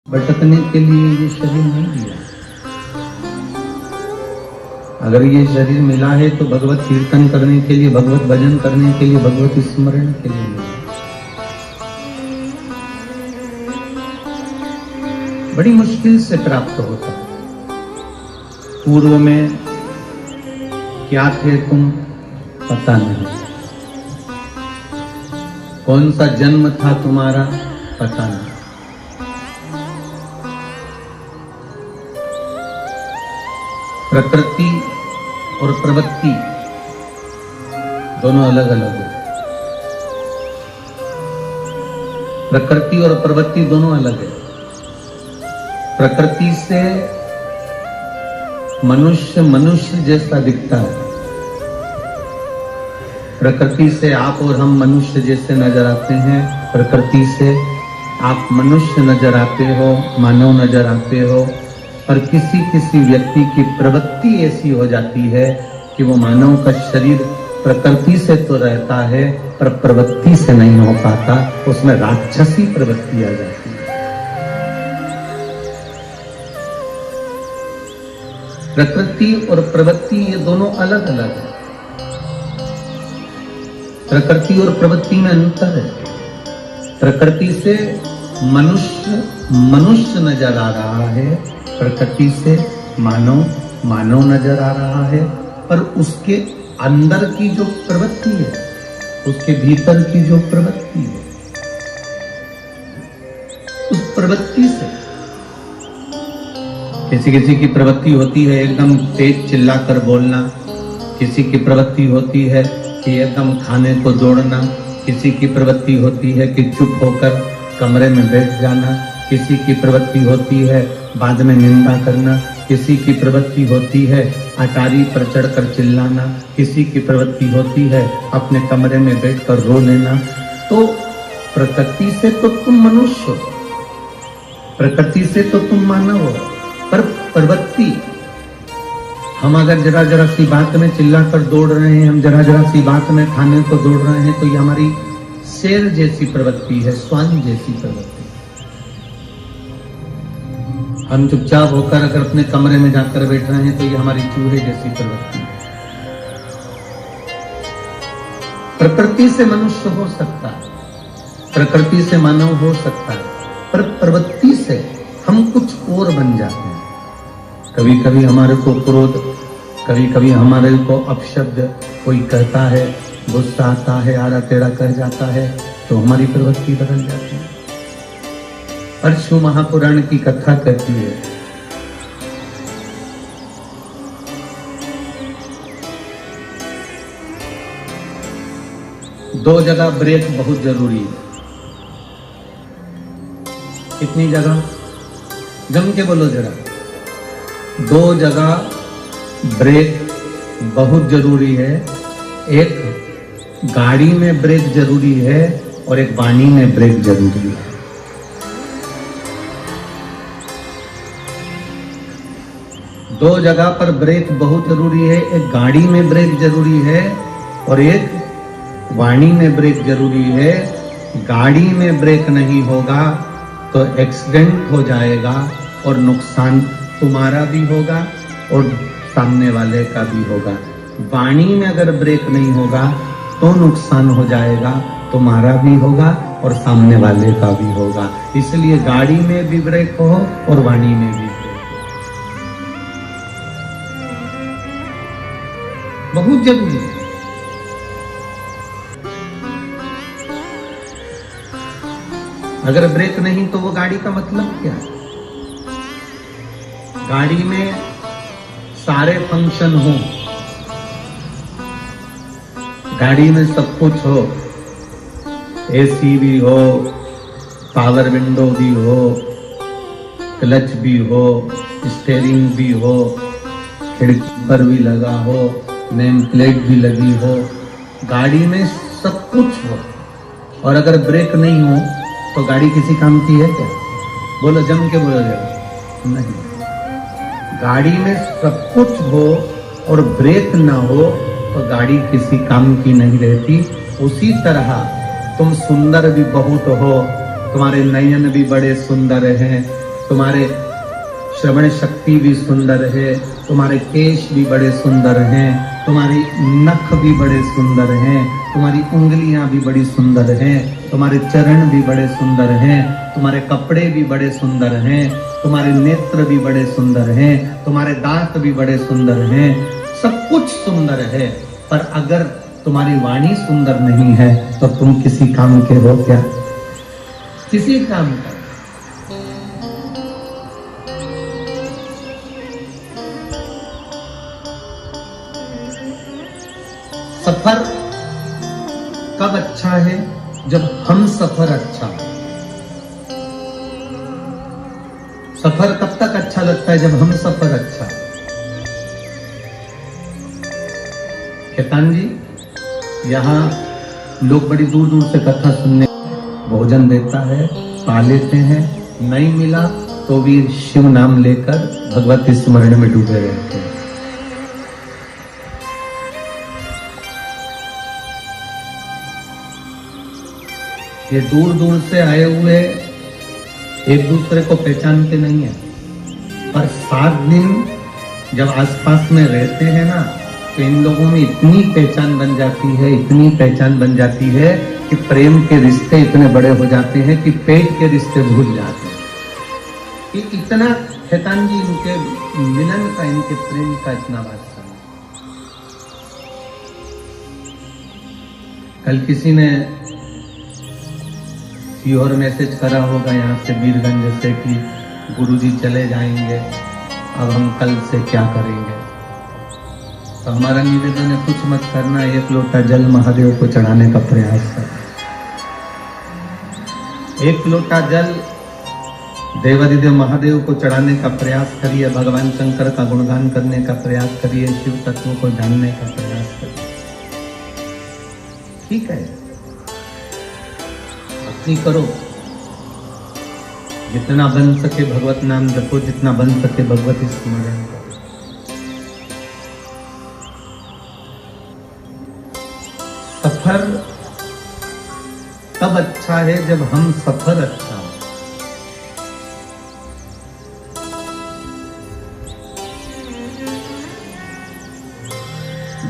भटकने के लिए ये शरीर नहीं दिया। अगर ये शरीर मिला है तो भगवत कीर्तन करने के लिए, भगवत भजन करने के लिए, भगवत स्मरण के लिए मिला। बड़ी मुश्किल से प्राप्त होता है। पूर्व में क्या थे तुम पता नहीं, कौन सा जन्म था तुम्हारा पता नहीं। प्रकृति और प्रवृत्ति दोनों अलग अलग है। प्रकृति और प्रवृत्ति दोनों अलग है। प्रकृति से मनुष्य मनुष्य जैसा दिखता है। प्रकृति से आप और हम मनुष्य जैसे नजर आते हैं। प्रकृति से आप मनुष्य नजर आते हो, मानव नजर आते हो। पर किसी किसी व्यक्ति की प्रवृत्ति ऐसी हो जाती है कि वो मानव का शरीर प्रकृति से तो रहता है पर प्रवृत्ति से नहीं हो पाता, उसमें राक्षसी प्रवृत्ति आ जाती है। प्रकृति और प्रवृत्ति ये दोनों अलग अलग है। प्रकृति और प्रवृत्ति में अंतर है। प्रकृति से मनुष्य मनुष्य नजर आ रहा है, प्रकृति से मानव मानव नजर आ रहा है। पर उसके अंदर की जो प्रवृत्ति है, उसके भीतर की जो प्रवृत्ति है, उस प्रवृत्ति से किसी किसी की प्रवृत्ति होती है एकदम तेज चिल्लाकर बोलना, किसी की प्रवृत्ति होती है कि एकदम खाने को दौड़ना, किसी की प्रवृत्ति होती है कि चुप होकर कमरे में बैठ जाना, किसी की प्रवृत्ति होती है बाद में निंदा करना, किसी की प्रवृत्ति होती है अटारी पर चढ़कर चिल्लाना, किसी की प्रवृत्ति होती है अपने कमरे में बैठकर रो लेना। तो प्रकृति से तो तुम मनुष्य हो, प्रकृति से तो तुम मानव हो, पर प्रवृत्ति हम अगर जरा जरा सी बात में चिल्लाकर दौड़ रहे हैं, हम जरा जरा सी बात में खाने को दौड़ रहे हैं, तो ये हमारी शेर जैसी प्रवृत्ति है, श्वान जैसी प्रवृत्ति। हम चुपचाप होकर अगर अपने कमरे में जाकर बैठ रहे हैं तो ये हमारी चूहे जैसी प्रवृत्ति है। प्रकृति से मनुष्य हो सकता है, प्रकृति से मानव हो सकता है, पर प्रवृत्ति से हम कुछ और बन जाते हैं। कभी कभी हमारे को क्रोध, कभी कभी हमारे को अपशब्द कोई कहता है, गुस्सा आता है, आरा टेढ़ा कह जाता है, तो हमारी प्रवृत्ति बदल जाती है। परशु महापुराण की कथा कहती है, दो जगह ब्रेक बहुत जरूरी है। कितनी जगह? जम के बोलो जरा। दो जगह ब्रेक बहुत जरूरी है। एक गाड़ी में ब्रेक जरूरी है और एक वाणी में ब्रेक जरूरी है। दो जगह पर ब्रेक बहुत जरूरी है। एक गाड़ी में ब्रेक जरूरी है और एक वाणी में ब्रेक जरूरी है। गाड़ी में ब्रेक नहीं होगा तो एक्सीडेंट हो जाएगा और नुकसान तुम्हारा भी होगा और सामने वाले का भी होगा। वाणी में अगर ब्रेक नहीं होगा तो नुकसान हो जाएगा, तुम्हारा भी होगा और सामने वाले का भी होगा। इसलिए गाड़ी में भी ब्रेक हो और वाणी में भी ब्रेक हो, बहुत जरूरी है। अगर ब्रेक नहीं तो वो गाड़ी का मतलब क्या है? गाड़ी में सारे फंक्शन हो, गाड़ी में सब कुछ हो, एसी भी हो, पावर विंडो भी हो, क्लच भी हो, स्टीयरिंग भी हो, खिड़की पर भी लगा हो, नेम प्लेट भी लगी हो, गाड़ी में सब कुछ हो, और अगर ब्रेक नहीं हो तो गाड़ी किसी काम की है क्या? बोलो, जम के बोलो जरा। नहीं। गाड़ी में सब कुछ हो और ब्रेक ना हो तो गाड़ी किसी काम की नहीं रहती। उसी तरह तुम सुंदर भी बहुत हो, तुम्हारे नयन भी बड़े सुंदर हैं, तुम्हारे श्रवण शक्ति भी सुंदर है, तुम्हारे केश भी बड़े सुंदर हैं, तुम्हारी नख भी बड़े सुंदर हैं, तुम्हारी उंगलियां भी बड़ी सुंदर हैं, तुम्हारे चरण भी बड़े सुंदर हैं, तुम्हारे कपड़े भी बड़े सुंदर हैं, तुम्हारे नेत्र भी बड़े सुंदर हैं, तुम्हारे दांत भी बड़े सुंदर हैं, सब कुछ सुंदर है। पर अगर तुम्हारी वाणी सुंदर नहीं है तो तुम किसी काम के हो क्या? किसी काम का। सफर कब अच्छा है? जब हम सफर अच्छा हो। सफर कब तक अच्छा लगता है? जब हम सफर अच्छा हो। खेतान जी, यहाँ लोग बड़ी दूर दूर से कथा सुनने भोजन देता है, पा लेते हैं, नहीं मिला तो भी शिव नाम लेकर भगवती स्मरण में डूबे रहते हैं। ये दूर दूर से आए हुए एक दूसरे को पहचानते नहीं है, पर 7 दिन जब आसपास में रहते हैं ना, तो इन लोगों में इतनी पहचान बन जाती है, इतनी पहचान बन जाती है कि प्रेम के रिश्ते इतने बड़े हो जाते हैं कि पेट के रिश्ते भूल जाते हैं। कि इतना खेतान जी इनके मिलन का, इनके प्रेम का इतना वास्ता। कल किसी ने और मैसेज करा होगा यहाँ से वीरगंज से कि गुरुजी चले जाएंगे, अब हम कल से क्या करेंगे? तो हमारा निवेदन है, कुछ मत करना, 1 लोटा जल महादेव को चढ़ाने का प्रयास कर। 1 लोटा जल देवादिदेव महादेव को चढ़ाने का प्रयास करिए, भगवान शंकर का गुणगान करने का प्रयास करिए, शिव तत्वों को जानने का प्रयास करिए। ठीक है, करो, जितना बन सके भगवत नाम जपो, जितना बन सके भगवत स्मरण करो। सफर तब अच्छा है जब हम सफर अच्छा हो।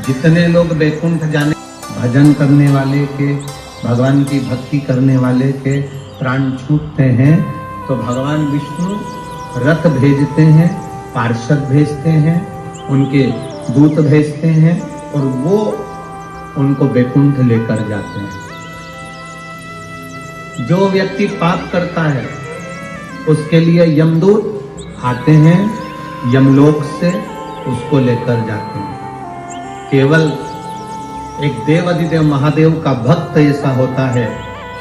जितने लोग बैकुंठ जाने, भजन करने वाले के, भगवान की भक्ति करने वाले के प्राण छूटते हैं तो भगवान विष्णु रथ भेजते हैं, पार्षद भेजते हैं, उनके दूत भेजते हैं और वो उनको बैकुंठ लेकर जाते हैं। जो व्यक्ति पाप करता है उसके लिए यमदूत आते हैं, यमलोक से उसको लेकर जाते हैं। केवल एक देवादिदेव महादेव का भक्त ऐसा होता है,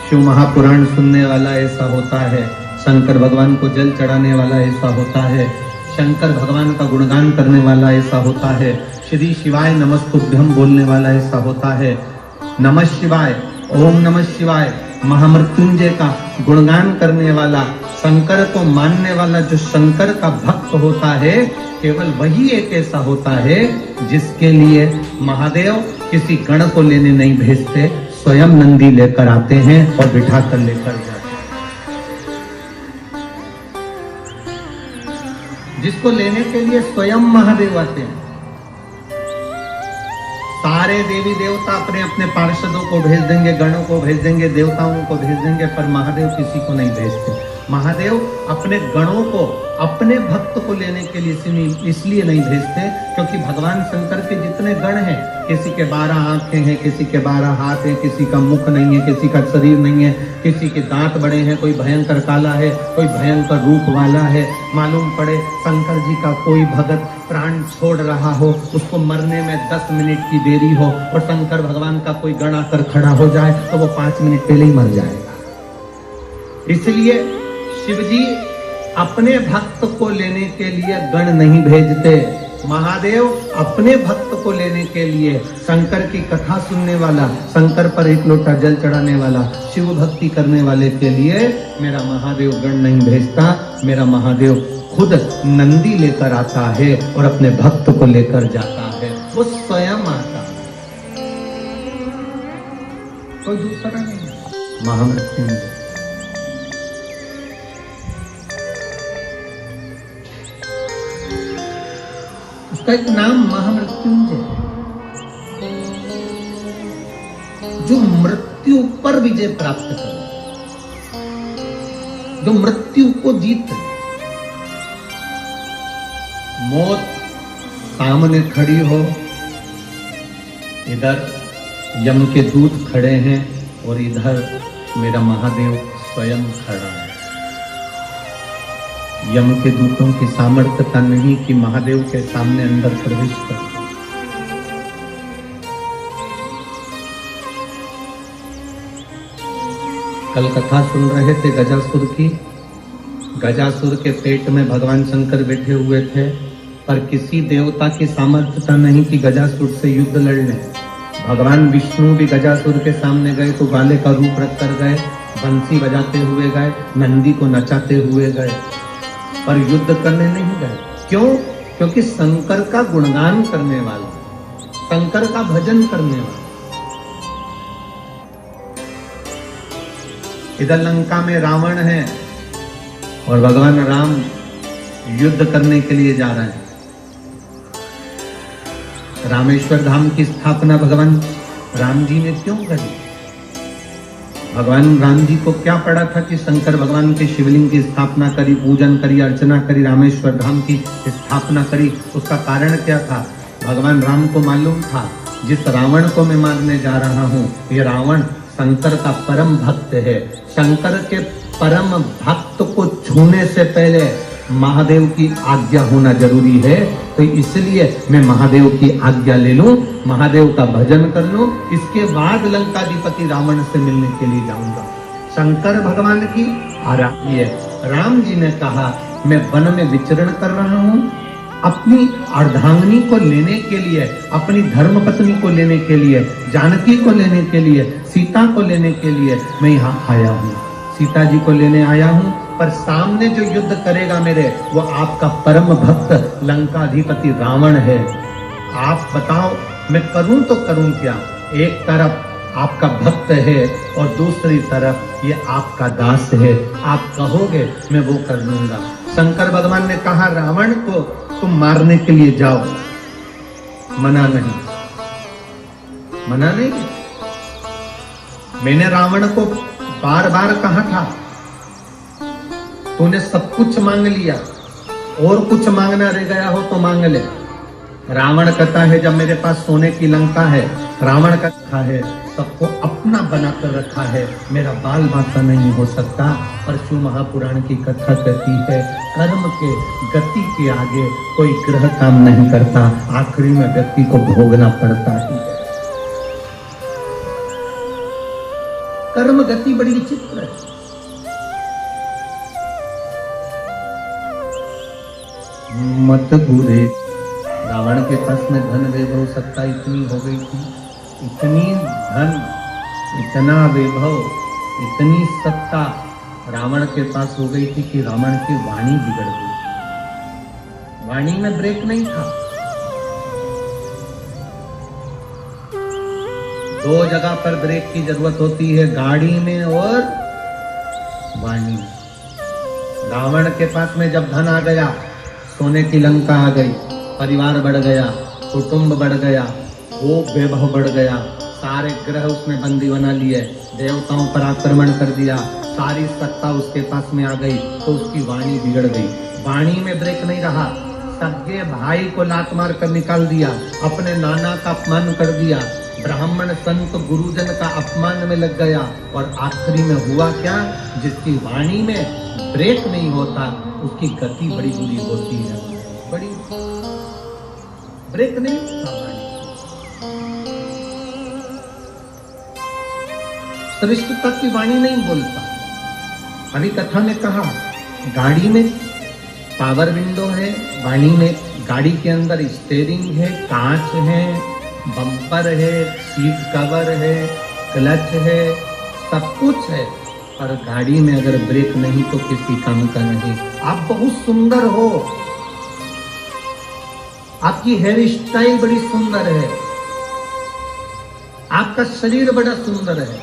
शिव महापुराण सुनने वाला ऐसा होता है, शंकर भगवान को जल चढ़ाने वाला ऐसा होता है, शंकर भगवान का गुणगान करने वाला ऐसा होता है, श्री शिवाय नमस्तुभ्यम बोलने वाला ऐसा होता है, नमः शिवाय, ओम नमः शिवाय, महामृत्युंजय का गुणगान करने वाला, शंकर को मानने वाला जो शंकर का भक्त होता है, केवल वही एक ऐसा होता है जिसके लिए महादेव किसी गण को लेने नहीं भेजते, स्वयं नंदी लेकर आते हैं और बिठा कर लेकर जाते हैं। जिसको लेने के लिए स्वयं महादेव आते हैं। सारे देवी देवता अपने अपने पार्षदों को भेज देंगे, गणों को भेज देंगे, देवताओं को भेज देंगे, पर महादेव किसी को नहीं भेजते। महादेव अपने गणों को, अपने भक्त को लेने के लिए इसलिए नहीं भेजते क्योंकि भगवान शंकर के जितने गण हैं, किसी के 12 आंखें हैं, किसी के 12 हाथ हैं, किसी का मुख नहीं है, किसी का शरीर नहीं है, किसी के दांत बड़े हैं, कोई भयंकर काला है, कोई भयंकर रूप वाला है। मालूम पड़े शंकर जी का कोई भगत प्राण छोड़ रहा हो, उसको मरने में 10 मिनट की देरी हो और शंकर भगवान का कोई गण आकर खड़ा हो जाए तो वो 5 मिनट पहले ही मर जाएगा। इसलिए शिवजी अपने भक्त को लेने के लिए गण नहीं भेजते। महादेव अपने भक्त को लेने के लिए, शंकर की कथा सुनने वाला, शंकर पर 1 लोटा जल चढ़ाने वाला, शिव भक्ति करने वाले के लिए मेरा महादेव गण नहीं भेजता। मेरा महादेव खुद नंदी लेकर आता है और अपने भक्त को लेकर जाता है। वो स्वयं आता है, कोई दूसरा नहीं। महामृत्युंजय उसका एक नाम महामृत्युंजय है, जो मृत्यु पर विजय प्राप्त करे, जो मृत्यु को जीत। मौत सामने खड़ी हो, इधर यम के दूत खड़े हैं और इधर मेरा महादेव स्वयं खड़ा है। यम के दूतों की सामर्थ्यता नहीं कि महादेव के सामने अंदर प्रवेश कर। कल कथा सुन रहे थे गजासुर की। गजासुर के पेट में भगवान शंकर बैठे हुए थे, पर किसी देवता की सामर्थ्यता नहीं कि गजासुर से युद्ध लड़ लें। भगवान विष्णु भी गजासुर के सामने गए तो गाले का रूप रख कर गए, बंसी बजाते हुए गए, नंदी को नचाते हुए गए, पर युद्ध करने नहीं गए। क्यों? क्योंकि शंकर का गुणगान करने वाला, शंकर का भजन करने वाला। इधर लंका में रावण है और भगवान राम युद्ध करने के लिए जा रहे हैं। रामेश्वर धाम की स्थापना भगवान राम जी ने क्यों करी? भगवान राम जी को क्या पड़ा था कि शंकर भगवान के शिवलिंग की स्थापना करी, पूजन करी, अर्चना करी, रामेश्वर धाम की स्थापना करी? उसका कारण क्या था? भगवान राम को मालूम था जिस रावण को मैं मारने जा रहा हूँ, ये रावण शंकर का परम भक्त है। शंकर के परम भक्त को छूने से पहले महादेव की आज्ञा होना जरूरी है, तो इसलिए मैं महादेव की आज्ञा ले लूं, महादेव का भजन कर लूं, इसके बाद लंकाधिपति रावण से मिलने के लिए जाऊंगा। शंकर भगवान की आराधना है। राम जी ने कहा मैं वन में विचरण कर रहा हूं, अपनी अर्धांगिनी को लेने के लिए, अपनी धर्मपत्नी को लेने के लिए, जानकी को लेने के लिए, सीता को लेने के लिए मैं यहाँ आया हूँ। सीता जी को लेने आया हूँ, पर सामने जो युद्ध करेगा मेरे, वो आपका परम भक्त लंकाधिपति रावण है। आप बताओ मैं करूं तो करूं क्या? एक तरफ आपका भक्त है और दूसरी तरफ ये आपका दास है, आप कहोगे मैं वो कर लूंगा। शंकर भगवान ने कहा रावण को तुम मारने के लिए जाओ, मना नहीं, मना नहीं। मैंने रावण को बार बार कहा था तूने सब कुछ मांग लिया, और कुछ मांगना रह गया हो तो मांग ले। रावण कहता है जब मेरे पास सोने की लंका है, रावण कहता है सबको अपना बनाकर रखा है, मेरा बाल बाका नहीं हो सकता। पर शिव महापुराण की कथा कहती है कर्म के गति के आगे कोई ग्रह काम नहीं करता, आखिरी में व्यक्ति को भोगना पड़ता ही है। कर्म गति बड़ी विचित्र है। मत बुरे, रावण के पास में धन वैभव सत्ता इतनी हो गई थी, इतनी धन, इतना वैभव, इतनी सत्ता रावण के पास हो गई थी कि रावण की वाणी बिगड़ गई। वाणी में ब्रेक नहीं था। दो जगह पर ब्रेक की जरूरत होती है, गाड़ी में और वाणी में। रावण के पास में जब धन आ गया, सोने की लंका आ गई, परिवार बढ़ गया, कुटुंब बढ़ गया, वो वैभव बढ़ गया, सारे ग्रह उसने बंदी बना लिए, देवताओं पर आक्रमण कर दिया, सारी सत्ता उसके पास में आ गई, तो उसकी वाणी बिगड़ गई। वाणी में ब्रेक नहीं रहा, सगे भाई को लात मार कर निकाल दिया, अपने नाना का अपमान कर दिया, ब्राह्मण संत गुरुजन का अपमान में लग गया, और आखिरी में हुआ क्या? जिसकी वाणी में ब्रेक नहीं होता उसकी गति बड़ी बुरी होती है, बड़ी ब्रेक नहीं होता वाणी। श्रेष्ठता की वाणी नहीं बोलता। अभी कथा में कहा गाड़ी में पावर विंडो है, वाणी में गाड़ी के अंदर स्टीयरिंग है, कांच है, बम्पर है, सीट कवर है, क्लच है, सब कुछ है, और गाड़ी में अगर ब्रेक नहीं तो किसी काम का नहीं। आप बहुत सुंदर हो, आपकी हेयर स्टाइल बड़ी सुंदर है, आपका शरीर बड़ा सुंदर है,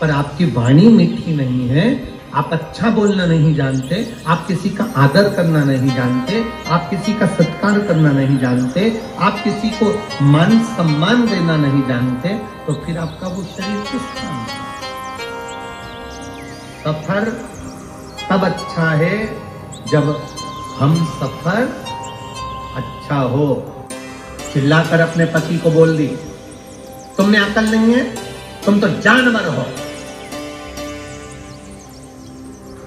पर आपकी वाणी मीठी नहीं है आप अच्छा बोलना नहीं जानते, आप किसी का आदर करना नहीं जानते, आप किसी का सत्कार करना नहीं जानते, आप किसी को मान सम्मान देना नहीं जानते, तो फिर आपका वो शरीर किस काम का? सफर तब अच्छा है जब हम सफर अच्छा हो। चिल्लाकर अपने पति को बोल दी, तुमने अकल नहीं है, तुम तो जानवर हो।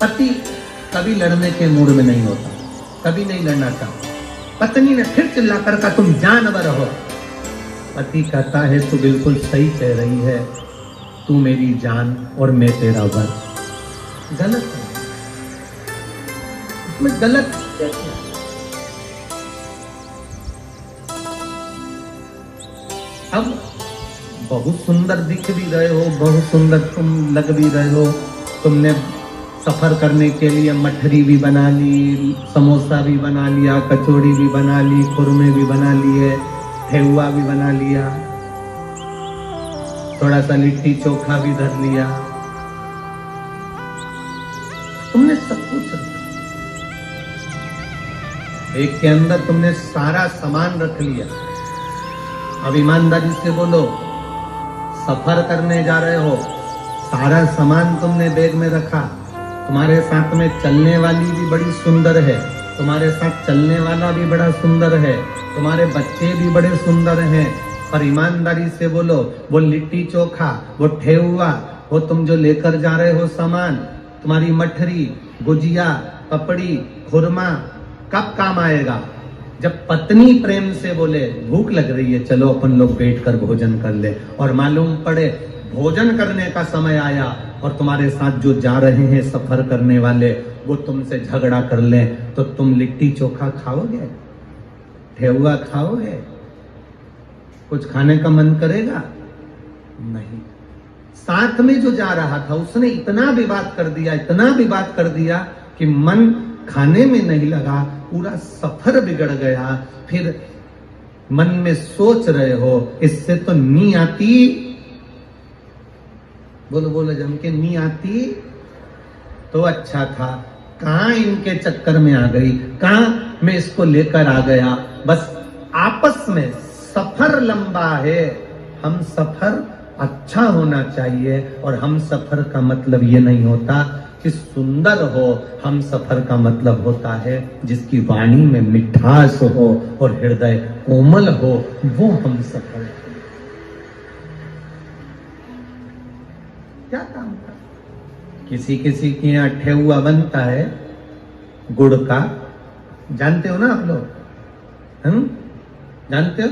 पति कभी लड़ने के मूड में नहीं होता, कभी नहीं लड़ना चाहता। पत्नी ने फिर चिल्लाकर कहा, तुम जानवर हो। पति कहता है, तू बिल्कुल सही कह रही है, तू मेरी जान और मैं तेरा वर। गलत है, इसमें गलत क्या? अब बहुत सुंदर दिख भी रहे हो, बहुत सुंदर तुम लग भी रहे हो, तुमने सफर करने के लिए मठरी भी बना ली, समोसा भी बना लिया, कचौड़ी भी बना ली, खुरमे भी बना लिए, ठेहुआ भी बना लिया, थोड़ा सा लिट्टी चोखा भी धर लिया, तुमने सब कुछ रखा। एक के अंदर तुमने सारा सामान रख लिया। अब ईमानदारी से बोलो, सफर करने जा रहे हो, सारा सामान तुमने बैग में रखा, तुम्हारे साथ में चलने वाली भी बड़ी सुंदर है, तुम्हारे साथ चलने वाला भी बड़ा सुंदर है, तुम्हारे बच्चे भी बड़े सुंदर हैं, पर ईमानदारी से बोलो, वो लिट्टी चोखा, वो ठेहुआ, वो तुम जो लेकर जा रहे हो सामान, तुम्हारी मठरी, गुजिया, पपड़ी, खुरमा कब काम आएगा? जब पत्नी प्रेम से बोले, भूख लग रही है, चलो अपन लोग बैठकर भोजन कर ले, और मालूम पड़े भोजन करने का समय आया और तुम्हारे साथ जो जा रहे हैं सफर करने वाले, वो तुमसे झगड़ा कर ले, तो तुम लिट्टी चोखा खाओगे? ठेहुआ खाओगे? कुछ खाने का मन करेगा? नहीं। साथ में जो जा रहा था उसने इतना विवाद कर दिया, इतना विवाद कर दिया कि मन खाने में नहीं लगा, पूरा सफर बिगड़ गया। फिर मन में सोच रहे हो, इससे तो नी आती, बोलो बोलो जम के, नी आती तो अच्छा था, कहां इनके चक्कर में आ गई, कहां मैं इसको लेकर आ गया। बस आपस में सफर लंबा है, हम सफर अच्छा होना चाहिए, और हम सफर का मतलब ये नहीं होता कि सुंदर हो, हम सफर का मतलब होता है जिसकी वाणी में मिठास हो और हृदय कोमल हो, वो हम सफर है। क्या काम का? किसी किसी के यहाँ ठेहुआ बनता है गुड़ का, जानते हो ना आप लोग? जानते हो?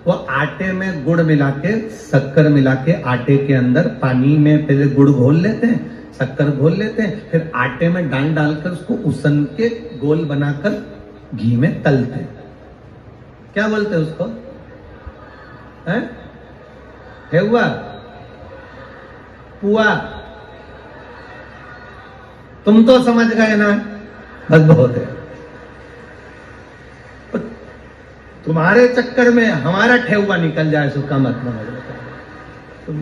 वो आटे में गुड़ मिला के, शक्कर मिला के, आटे के अंदर पानी में पहले गुड़ घोल लेते हैं, शक्कर घोल लेते हैं, फिर आटे में डालकर उसको उसन के गोल बनाकर घी में तलते हैं। क्या बोलते हैं उसको? ठेहुआ, पुआ। तुम तो समझ गए ना, बस बहुत है। तुम्हारे चक्कर में हमारा ठेहुआ निकल जाए, उसका मतलब है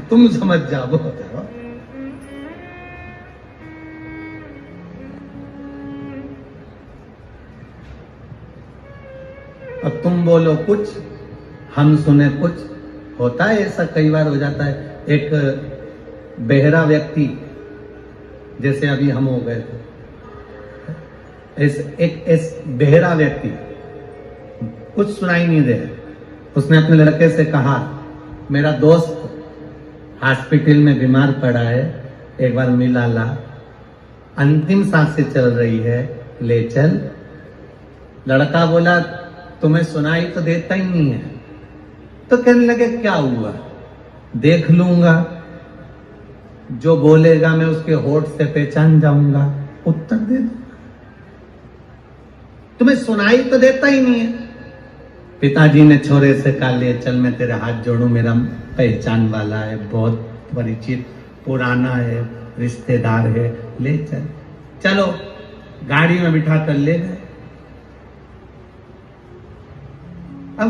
तुम समझ जाओ, बहुत है। अब तुम बोलो कुछ, हम सुने कुछ। होता है ऐसा, कई बार हो जाता है। एक बहरा व्यक्ति, जैसे अभी हम हो गए थे, एक बहरा व्यक्ति, कुछ सुनाई नहीं दे, उसने अपने लड़के से कहा, मेरा दोस्त हॉस्पिटल में बीमार पड़ा है, एक बार मिला ला, अंतिम सांसें चल रही है, ले चल। लड़का बोला, तुम्हें सुनाई तो देता ही नहीं है। तो कहने लगे, क्या हुआ, देख लूंगा, जो बोलेगा मैं उसके होठ से पहचान जाऊंगा, उत्तर दे दो। तुम्हें सुनाई तो देता ही नहीं है। पिताजी ने छोरे से कहा, ले चल, मैं तेरे हाथ जोड़ू, मेरा पहचान वाला है, बहुत परिचित, पुराना है, रिश्तेदार है, ले चल। चलो, गाड़ी में बिठा कर ले गए। अब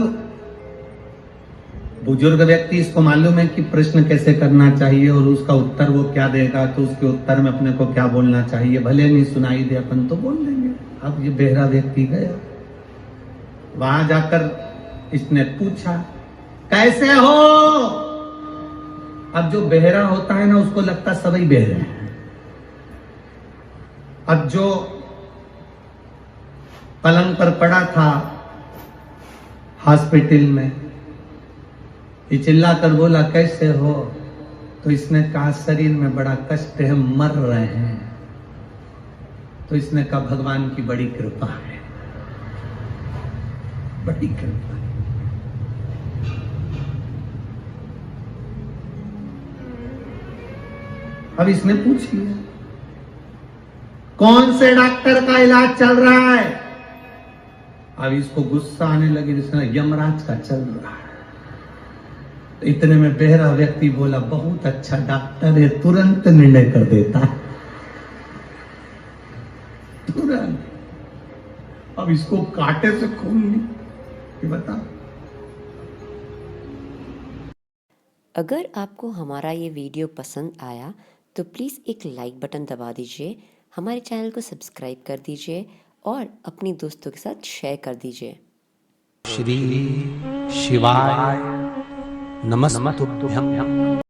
बुजुर्ग व्यक्ति, इसको मालूम है कि प्रश्न कैसे करना चाहिए और उसका उत्तर वो क्या देगा, तो उसके उत्तर में अपने को क्या बोलना चाहिए, भले नहीं सुनाई दे अपन तो बोल देंगे। अब ये बहरा व्यक्ति गया, वहां जाकर इसने पूछा कैसे हो। अब जो बहरा होता है ना उसको लगता सभी बहरे हैं। अब जो पलंग पर पड़ा था हॉस्पिटल में, ये चिल्ला कर बोला कैसे हो, तो इसने कहा शरीर में बड़ा कष्ट है, मर रहे हैं। तो इसने कहा भगवान की बड़ी कृपा है, बड़ी कृपा है। अब इसने पूछ लिया कौन से डॉक्टर का इलाज चल रहा है। अब इसको गुस्सा आने लगी, इसने यमराज का चल रहा है। इतने में बहरा व्यक्ति बोला बहुत अच्छा डॉक्टर है, तुरंत निर्णय कर देता है, तुरंत। अब इसको कांटे से खून नहीं, बता। अगर आपको हमारा ये वीडियो पसंद आया तो प्लीज़ एक लाइक बटन दबा दीजिए, हमारे चैनल को सब्सक्राइब कर दीजिए और अपने दोस्तों के साथ शेयर कर दीजिए। श्री शिवाय नमस्तुभ्यं।